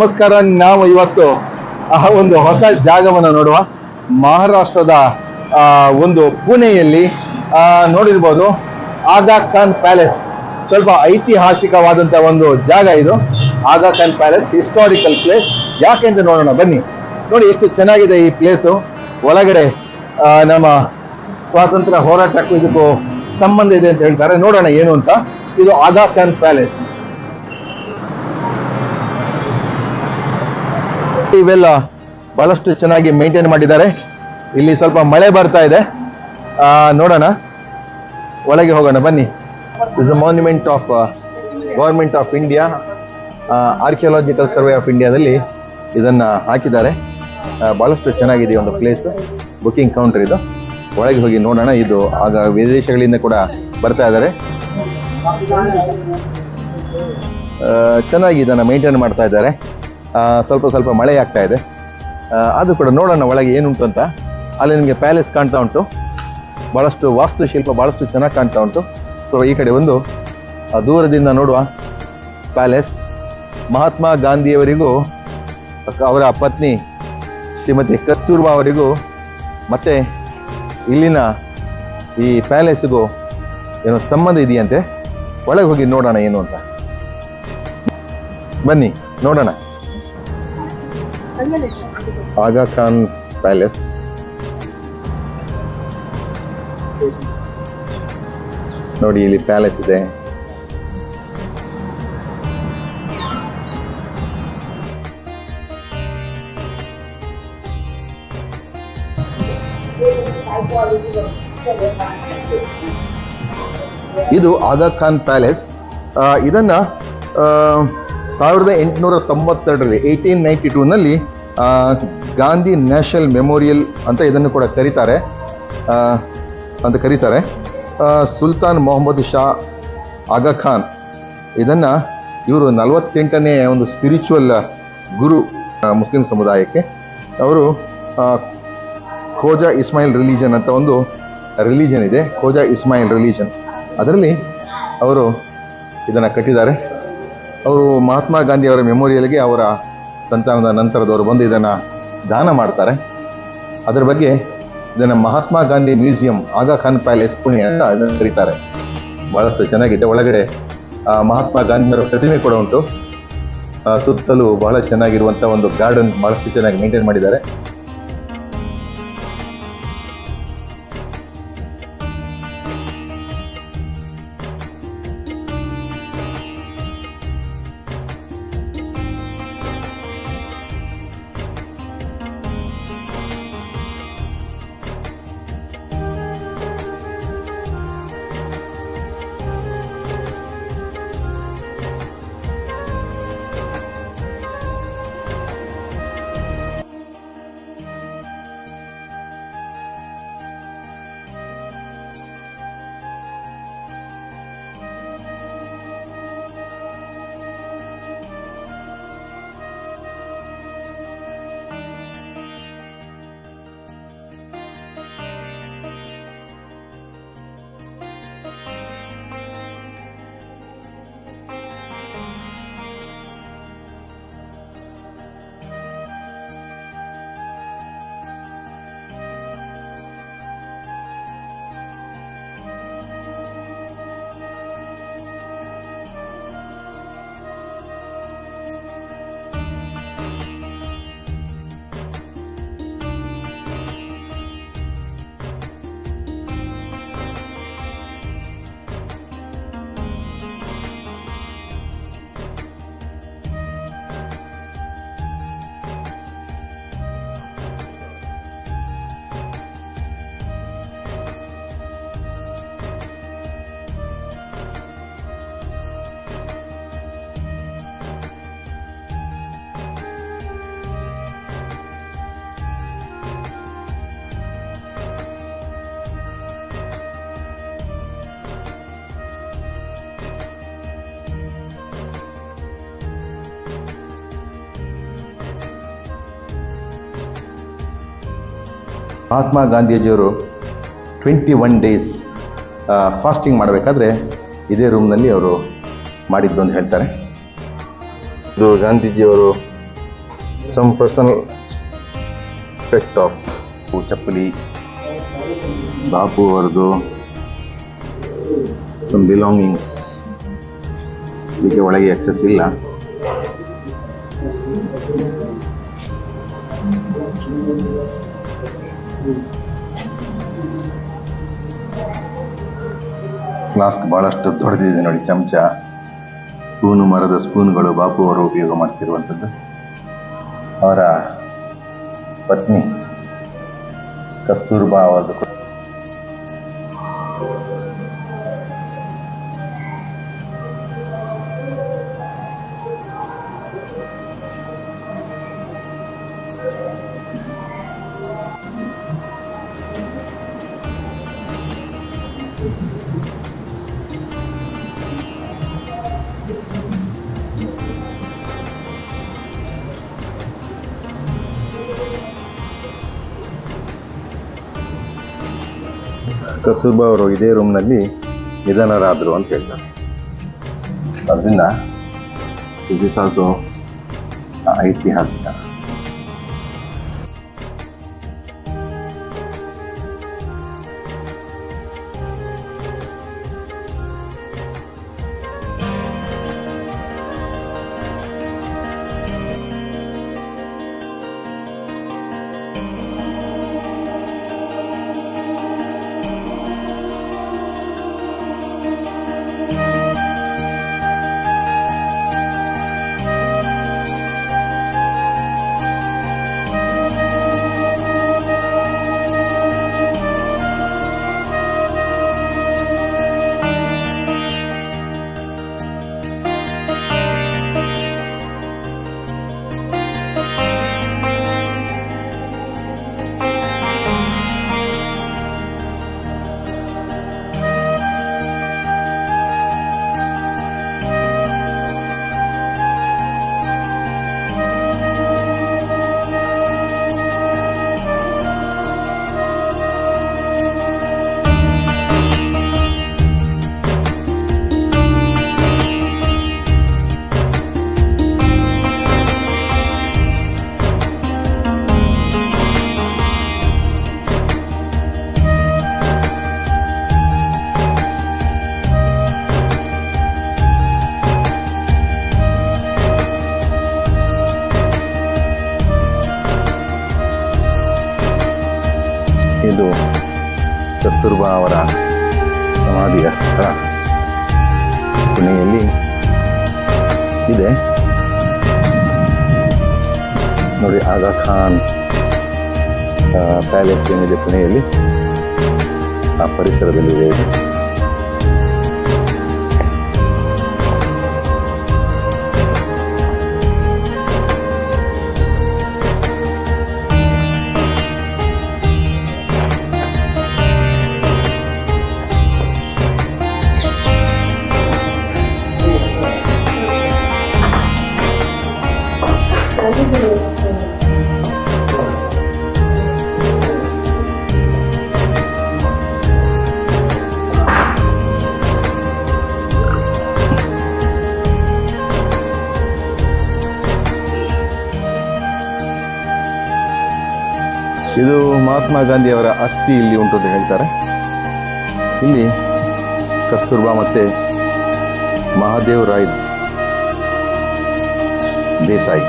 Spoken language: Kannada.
ನಮಸ್ಕಾರ. ನಾವು ಇವತ್ತು ಒಂದು ಹೊಸ ಜಾಗವನ್ನು ನೋಡುವ. ಮಹಾರಾಷ್ಟ್ರದ ಒಂದು ಪುಣೆಯಲ್ಲಿ ನೋಡಿರ್ಬೋದು ಆಗಾ ಖಾನ್ ಪ್ಯಾಲೇಸ್. ಸ್ವಲ್ಪ ಐತಿಹಾಸಿಕವಾದಂಥ ಒಂದು ಜಾಗ ಇದು. ಆಗಾ ಖಾನ್ ಪ್ಯಾಲೇಸ್ ಹಿಸ್ಟಾರಿಕಲ್ ಪ್ಲೇಸ್. ಯಾಕೆಂತ ನೋಡೋಣ ಬನ್ನಿ. ನೋಡಿ ಎಷ್ಟು ಚೆನ್ನಾಗಿದೆ ಈ ಪ್ಲೇಸು. ಒಳಗಡೆ ನಮ್ಮ ಸ್ವಾತಂತ್ರ್ಯ ಹೋರಾಟಕ್ಕೂ ಇದಕ್ಕೂ ಸಂಬಂಧ ಇದೆ ಅಂತ ಹೇಳ್ತಾರೆ. ನೋಡೋಣ ಏನು ಅಂತ. ಇದು ಆಗಾ ಖಾನ್ ಪ್ಯಾಲೇಸ್. ಇವೆಲ್ಲ ಬಹಳಷ್ಟು ಚೆನ್ನಾಗಿ ಮೇಂಟೈನ್ ಮಾಡಿದ್ದಾರೆ. ಇಲ್ಲಿ ಸ್ವಲ್ಪ ಮಳೆ ಬರ್ತಾ ಇದೆ, ನೋಡೋಣ. ಒಳಗೆ ಹೋಗೋಣ ಬನ್ನಿ. Is a monument of government of India, archaeological survey of ಇಂಡಿಯಾದಲ್ಲಿ ಇದನ್ನ ಹಾಕಿದ್ದಾರೆ. ಬಹಳಷ್ಟು ಚೆನ್ನಾಗಿದೆ ಒಂದು ಪ್ಲೇಸ್. ಬುಕಿಂಗ್ ಕೌಂಟರ್ ಇದು. ಒಳಗೆ ಹೋಗಿ ನೋಡೋಣ. ಇದು ಆಗ ವಿದೇಶಗಳಿಂದ ಕೂಡ ಬರ್ತಾ ಇದ್ದಾರೆ. ಚೆನ್ನಾಗಿ ಇದನ್ನು ಮೇಂಟೈನ್ ಮಾಡ್ತಾ ಇದ್ದಾರೆ. ಸ್ವಲ್ಪ ಮಳೆ ಆಗ್ತಾ ಇದೆ, ಅದು ಕೂಡ ನೋಡೋಣ ಒಳಗೆ ಏನುಂಟು ಅಂತ. ಅಲ್ಲಿ ನಿಮಗೆ ಪ್ಯಾಲೇಸ್ ಕಾಣ್ತಾ ಉಂಟು. ಭಾಳಷ್ಟು ವಾಸ್ತುಶಿಲ್ಪ ಭಾಳಷ್ಟು ಚೆನ್ನಾಗಿ ಕಾಣ್ತಾ ಉಂಟು. ಸೊ ಈ ಕಡೆ ಒಂದು ದೂರದಿಂದ ನೋಡುವ ಪ್ಯಾಲೇಸ್. ಮಹಾತ್ಮ ಗಾಂಧಿಯವರಿಗೂ ಅವರ ಪತ್ನಿ ಶ್ರೀಮತಿ ಕಸ್ತೂರ್ಬಾ ಅವರಿಗೂ ಮತ್ತು ಇಲ್ಲಿನ ಈ ಪ್ಯಾಲೇಸ್ಗೂ ಏನೋ ಸಂಬಂಧ ಇದೆಯಂತೆ. ಒಳಗೆ ಹೋಗಿ ನೋಡೋಣ ಏನು ಅಂತ. ಬನ್ನಿ ನೋಡೋಣ. ಆಗಾ ಖಾನ್ ಪ್ಯಾಲೇಸ್. ನೋಡಿ ಇಲ್ಲಿ ಪ್ಯಾಲೇಸ್ ಇದೆ. ಇದು ಆಗಾ ಖಾನ್ ಪ್ಯಾಲೇಸ್. ಇದನ್ನ 1892ರಲ್ಲಿ 1892ನಲ್ಲಿ ಗಾಂಧಿ ನ್ಯಾಷನಲ್ ಮೆಮೋರಿಯಲ್ ಅಂತ ಇದನ್ನು ಕೂಡ ಕರೀತಾರೆ. ಸುಲ್ತಾನ್ ಮೊಹಮ್ಮದ್ ಶಾ ಆಗಾ ಖಾನ್ ಇದನ್ನು ಇವರು 48ನೇ ಒಂದು ಸ್ಪಿರಿಚುವಲ್ ಗುರು ಮುಸ್ಲಿಂ ಸಮುದಾಯಕ್ಕೆ. ಅವರು ಖೋಜಾ ಇಸ್ಮಾಯಿಲ್ ರಿಲಿಜನ್ ಅಂತ ಒಂದು ರಿಲಿಜನ್ ಇದೆ, ಖೋಜಾ ಇಸ್ಮಾಯಿಲ್ ರಿಲಿಜನ್. ಅದರಲ್ಲಿ ಅವರು ಇದನ್ನು ಕಟ್ಟಿದ್ದಾರೆ. ಅವರು ಮಹಾತ್ಮ ಗಾಂಧಿಯವರ ಮೆಮೋರಿಯಲ್ಗೆ ಅವರ ಸಂತಾನದ ನಂತರದವರು ಬಂದು ಇದನ್ನು ದಾನ ಮಾಡ್ತಾರೆ. ಅದರ ಬಗ್ಗೆ ಇದನ್ನು ಮಹಾತ್ಮ ಗಾಂಧಿ ಮ್ಯೂಸಿಯಂ ಆಗಾ ಖಾನ್ ಪ್ಯಾಲೇಸ್ ಪುಣೆ ಅಂತ ಇದನ್ನು ಕರೀತಾರೆ. ಭಾಳಷ್ಟು ಚೆನ್ನಾಗಿದೆ. ಒಳಗಡೆ ಮಹಾತ್ಮ ಗಾಂಧಿಯವರ ಪ್ರತಿಮೆ ಕೂಡ ಉಂಟು. ಸುತ್ತಲೂ ಬಹಳ ಚೆನ್ನಾಗಿರುವಂಥ ಒಂದು ಗಾರ್ಡನ್ ಭಾಳಷ್ಟು ಚೆನ್ನಾಗಿ ಮೇಂಟೈನ್ ಮಾಡಿದ್ದಾರೆ. ಮಹಾತ್ಮ ಗಾಂಧೀಜಿಯವರು 21 ಡೇಸ್ ಫಾಸ್ಟಿಂಗ್ ಮಾಡಬೇಕಾದ್ರೆ ಇದೇ ರೂಮ್ನಲ್ಲಿ ಅವರು ಮಾಡಿದ್ದು ಅಂತ ಹೇಳ್ತಾರೆ. ಇದು ಗಾಂಧೀಜಿಯವರು some personal effect of ಚಪ್ಪಲಿ ಬಾಪು ಅವರದು some belongings ಇದಕ್ಕೆ ಒಳಗೆ ಆಕ್ಸೆಸ್ ಇಲ್ಲ. ಫ್ಲಾಸ್ಕ್ ಬಹಳಷ್ಟು ದೊಡ್ಡದಿದೆ ನೋಡಿ. ಚಮಚ, ಸ್ಪೂನು, ಮರದ ಸ್ಪೂನ್ಗಳು ಬಾಪು ಅವರು ಉಪಯೋಗ ಮಾಡ್ತಿರುವಂಥದ್ದು. ಅವರ ಪತ್ನಿ ಕಸ್ತೂರ್ಬಾ ಅವರದು ಕಸ್ತೂರ್ಬಾ ಅವರು ಇದೇ ರೂಮ್ನಲ್ಲಿ ನಿಧನರಾದರು ಅಂತ ಹೇಳ್ತಾರೆ. ಅದರಿಂದ ದಿಸ್ ಇಸ್ ಆಲ್ಸೋ ಐತಿಹಾಸಿಕ. ಇದು ಕಸ್ತೂರ್ಬಾ ಅವರ ಸಮಾಧಿಯ ಸ್ಥಳ ಪುಣೆಯಲ್ಲಿ ಇದೆ ನೋಡಿ. ಆಗಾ ಖಾನ್ ಪ್ಯಾಲೇಸ್ ಏನಿದೆ ಪುಣೆಯಲ್ಲಿ, ಆ ಪರಿಸರದಲ್ಲಿದೆ ಇದು. ಇದು ಮಹಾತ್ಮ ಗಾಂಧಿ ಅವರ ಅಸ್ಥಿ ಇಲ್ಲಿ ಉಂಟು ಅಂತ ಹೇಳ್ತಾರೆ. ಇಲ್ಲಿ ಕಸ್ತೂರ್ಬಾ ಮತ್ತೆ ಮಹಾದೇವ್ ರಾಯ್ ದೇಸಾಯಿ